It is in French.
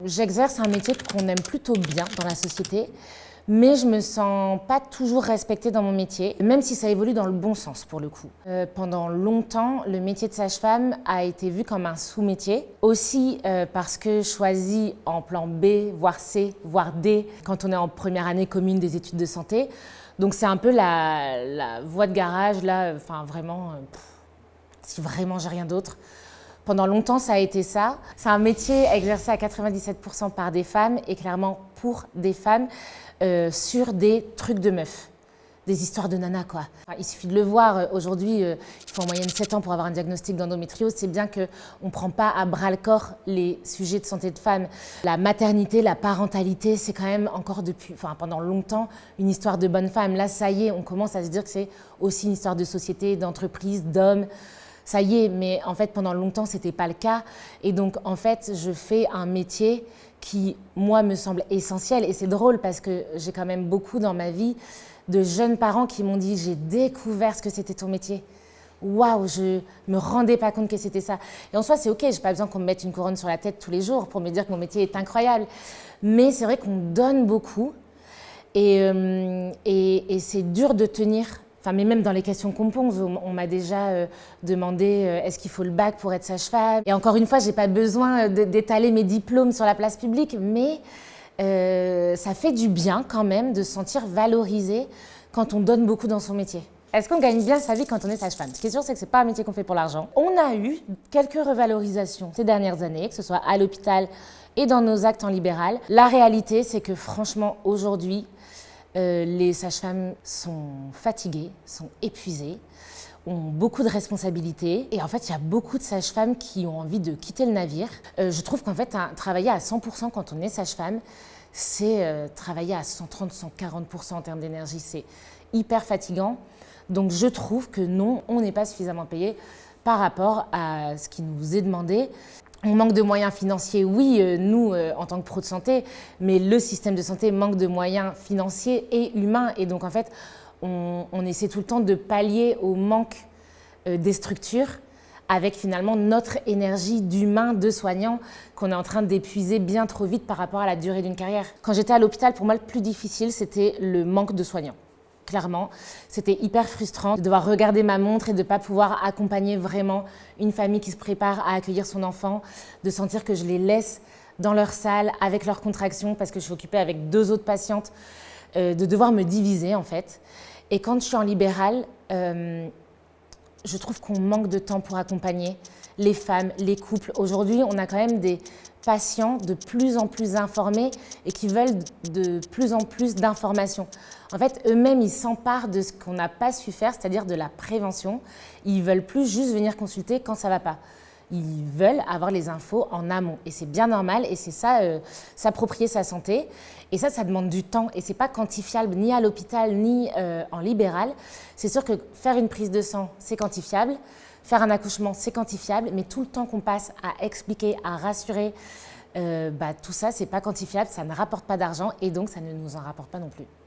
J'exerce un métier qu'on aime plutôt bien dans la société, mais je me sens pas toujours respectée dans mon métier, même si ça évolue dans le bon sens pour le coup. Pendant longtemps, le métier de sage-femme a été vu comme un sous-métier, aussi parce que choisi en plan B, voire C, voire D, quand on est en première année commune des études de santé. Donc c'est un peu la voie de garage, là, enfin vraiment, si vraiment j'ai rien d'autre. Pendant longtemps, ça a été ça. C'est un métier exercé à 97% par des femmes et clairement pour des femmes sur des trucs de meufs, des histoires de nana quoi. Enfin, il suffit de le voir. Aujourd'hui, il faut en moyenne 7 ans pour avoir un diagnostic d'endométriose. C'est bien qu'on ne prend pas à bras le corps les sujets de santé de femmes. La maternité, la parentalité, c'est quand même encore pendant longtemps une histoire de bonne femme. Là, ça y est, on commence à se dire que c'est aussi une histoire de société, d'entreprise, d'hommes. Ça y est, mais en fait, pendant longtemps, ce n'était pas le cas. Et donc, en fait, je fais un métier qui, moi, me semble essentiel. Et c'est drôle parce que j'ai quand même beaucoup dans ma vie de jeunes parents qui m'ont dit « j'ai découvert ce que c'était ton métier ». Waouh, je me rendais pas compte que c'était ça. Et en soi, c'est ok, j'ai pas besoin qu'on me mette une couronne sur la tête tous les jours pour me dire que mon métier est incroyable. Mais c'est vrai qu'on donne beaucoup et c'est dur de tenir. Enfin, mais même dans les questions qu'on me pose, on m'a déjà demandé est-ce qu'il faut le bac pour être sage-femme. Et encore une fois, j'ai pas besoin d'étaler mes diplômes sur la place publique, mais ça fait du bien quand même de se sentir valorisé quand on donne beaucoup dans son métier. Est-ce qu'on gagne bien sa vie quand on est sage-femme? Ce qui est sûr, c'est que c'est pas un métier qu'on fait pour l'argent. On a eu quelques revalorisations ces dernières années, que ce soit à l'hôpital et dans nos actes en libéral. La réalité, c'est que franchement, aujourd'hui, les sages-femmes sont fatiguées, sont épuisées, ont beaucoup de responsabilités. Et en fait, il y a beaucoup de sages-femmes qui ont envie de quitter le navire. Je trouve qu'en fait, travailler à 100% quand on est sage-femme, c'est travailler à 130, 140% en termes d'énergie. C'est hyper fatigant. Donc je trouve que non, on n'est pas suffisamment payé par rapport à ce qui nous est demandé. On manque de moyens financiers, oui, nous, en tant que pro de santé, mais le système de santé manque de moyens financiers et humains. Et donc, en fait, on essaie tout le temps de pallier au manque des structures avec finalement notre énergie d'humain, de soignant, qu'on est en train d'épuiser bien trop vite par rapport à la durée d'une carrière. Quand j'étais à l'hôpital, pour moi, le plus difficile, c'était le manque de soignants. Clairement, c'était hyper frustrant de devoir regarder ma montre et de ne pas pouvoir accompagner vraiment une famille qui se prépare à accueillir son enfant, de sentir que je les laisse dans leur salle avec leurs contractions parce que je suis occupée avec 2 autres patientes, de devoir me diviser en fait. Et quand je suis en libéral, je trouve qu'on manque de temps pour accompagner les femmes, les couples. Aujourd'hui, on a quand même des patients de plus en plus informés et qui veulent de plus en plus d'informations. En fait, eux-mêmes, ils s'emparent de ce qu'on n'a pas su faire, c'est-à-dire de la prévention. Ils veulent plus juste venir consulter quand ça ne va pas. Ils veulent avoir les infos en amont. Et c'est bien normal et c'est ça, s'approprier sa santé. Et ça demande du temps et c'est pas quantifiable ni à l'hôpital ni en libéral. C'est sûr que faire une prise de sang, c'est quantifiable. Faire un accouchement, c'est quantifiable, mais tout le temps qu'on passe à expliquer, à rassurer, tout ça, c'est pas quantifiable, ça ne rapporte pas d'argent et donc ça ne nous en rapporte pas non plus.